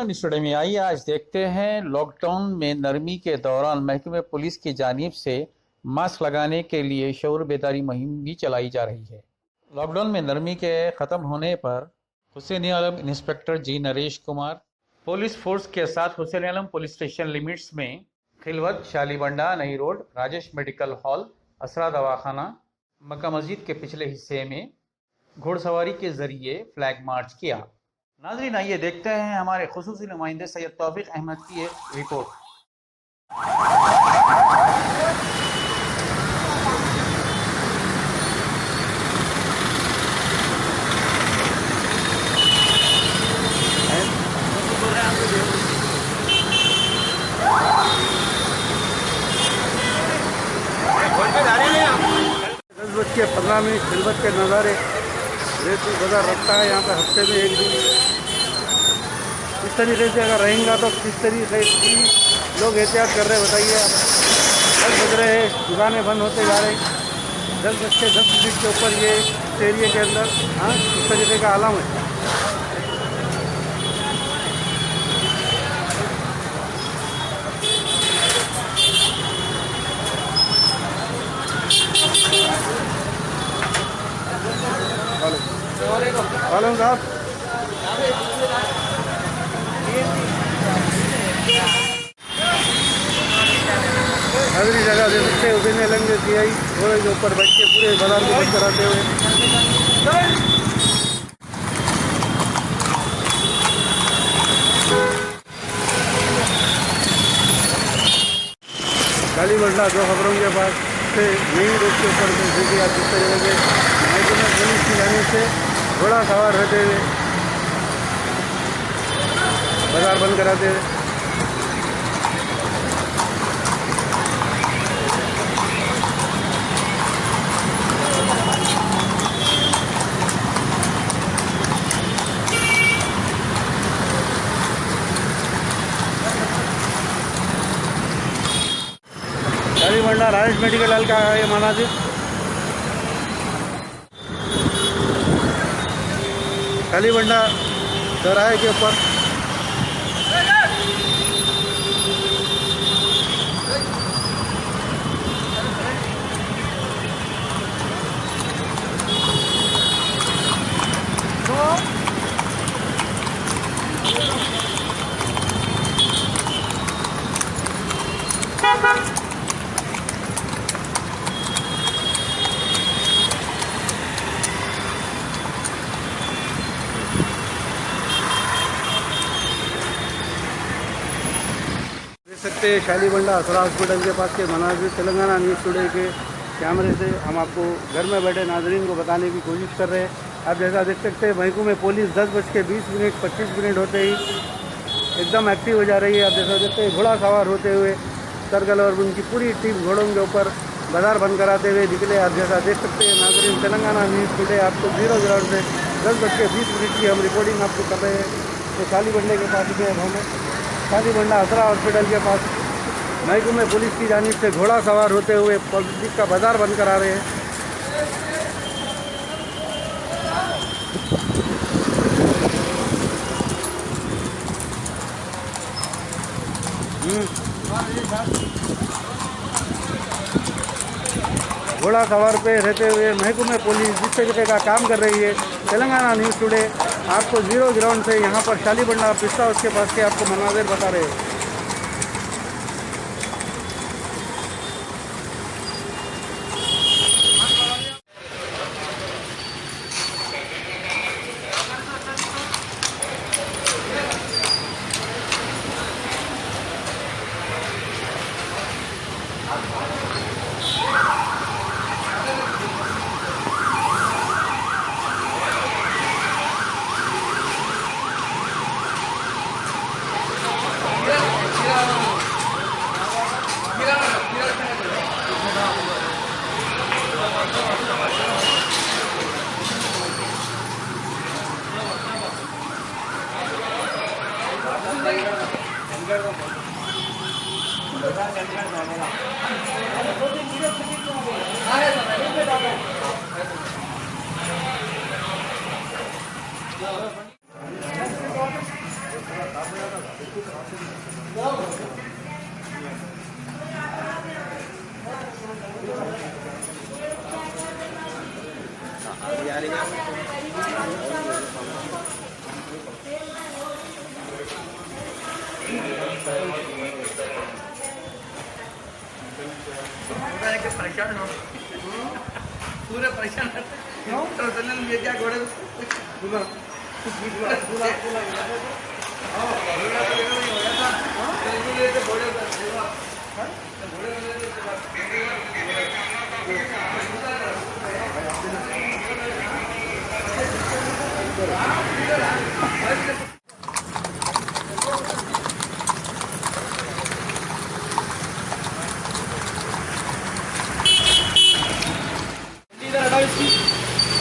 News today में आइए आज देखते हैं लॉकडाउन में नरमी के दौरान महकमे पुलिस की जानिब से मास्क लगाने के लिए शऊर बेदारी मुहिम भी चलाई जा रही है। लॉकडाउन में नरमी के ख़त्म होने पर हुसैन आलम इंस्पेक्टर जी नरेश कुमार पुलिस फोर्स के साथ हुसैन आलम पुलिस स्टेशन लिमिट्स में खिलवत, शालीबंडा, नई रोड, राजेश मेडिकल हॉल, असरा दवाखाना, मक्का मस्जिद के पिछले हिस्से में घोड़सवारी के जरिए फ्लैग मार्च किया। नाज़रीन, आइए देखते हैं हमारे खुसूसी नुमाइंदे सैयद तौफीक अहमद की एक रिपोर्ट। दस बज के 15 खिलवत के नज़ारे रेती बाजार रखता है यहाँ पे हफ्ते में एक दिन। इस तरीके से अगर रहेंगे तो किस तरीके की लोग एहतियात कर रहे हैं बताइए आप। 10 बज रहे हैं, दुकानें बंद होते जा रहे हैं। 10 के ऊपर ये एरिया के अंदर इस तरीके का आलम है। वालेकुम साहब, अगली जगह दे सकते हुसैन आलम के सीआई घोड़े के ऊपर बैठ के पूरे बाजार को बंद कराते हुए शालीबंडा 2 खबरों के पास से नई रोड के ऊपर देखिए आप किस तरीके से महकमे पुलिस की जाने से घोड़ा सवार रहते हुए बाजार बंद कराते हुए। शालीबंडा राजेश मेडिकल हॉल का है ये मनाजिर। शालीबंडा चौराहे के ऊपर सकते हैं शालीबंडा असरा हॉस्पिटल के पास के मनाजिर तेलंगाना न्यूज़ टुडे के कैमरे से हम आपको घर में बैठे नाजरीन को बताने की कोशिश कर रहे हैं। आप जैसा देख सकते हैं महकमे पुलिस 10:20 25 होते ही एकदम एक्टिव हो जा रही है। आप जैसा देखते हैं घोड़ा सवार होते हुए सरगल और उनकी पूरी टीम घोड़ों के ऊपर बाजार बंद कराते हुए निकले। आप जैसा देख सकते हैं नाजरीन, तेलंगाना न्यूज़ टुडे आपको 0 ग्राउंड से 10:20 की हम रिपोर्टिंग आपको कर रहे हैं। तो शालीबंडे के पास में हमें शालीबंडा असरा हॉस्पिटल के पास महकमे पुलिस की जानिब से घोड़ा सवार होते हुए पब्लिक का बाजार बंद करा रहे हैं। घोड़ा सवार पे रहते हुए महकमे पुलिस जिस तरीके का काम कर रही है। तेलंगाना न्यूज़ टुडे आपको 0 ग्राउंड से यहाँ पर शालीबंडा पिस्ता हाउस के पास के आपको मनाजिर बता रहे हैं। परेशान हो पूरे परेशान ये क्या घोड़े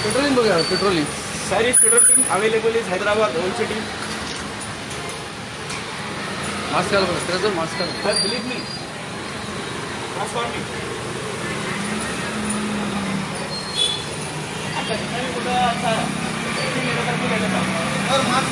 पेट्रोलिंग बघा patrolling Sir, is petroleum available is Hyderabad whole city? Mask घाल बघा त्याचं मास्क घाल Sir, believe me. Trust on me. आता ठिकाणी कुठं आता मास्क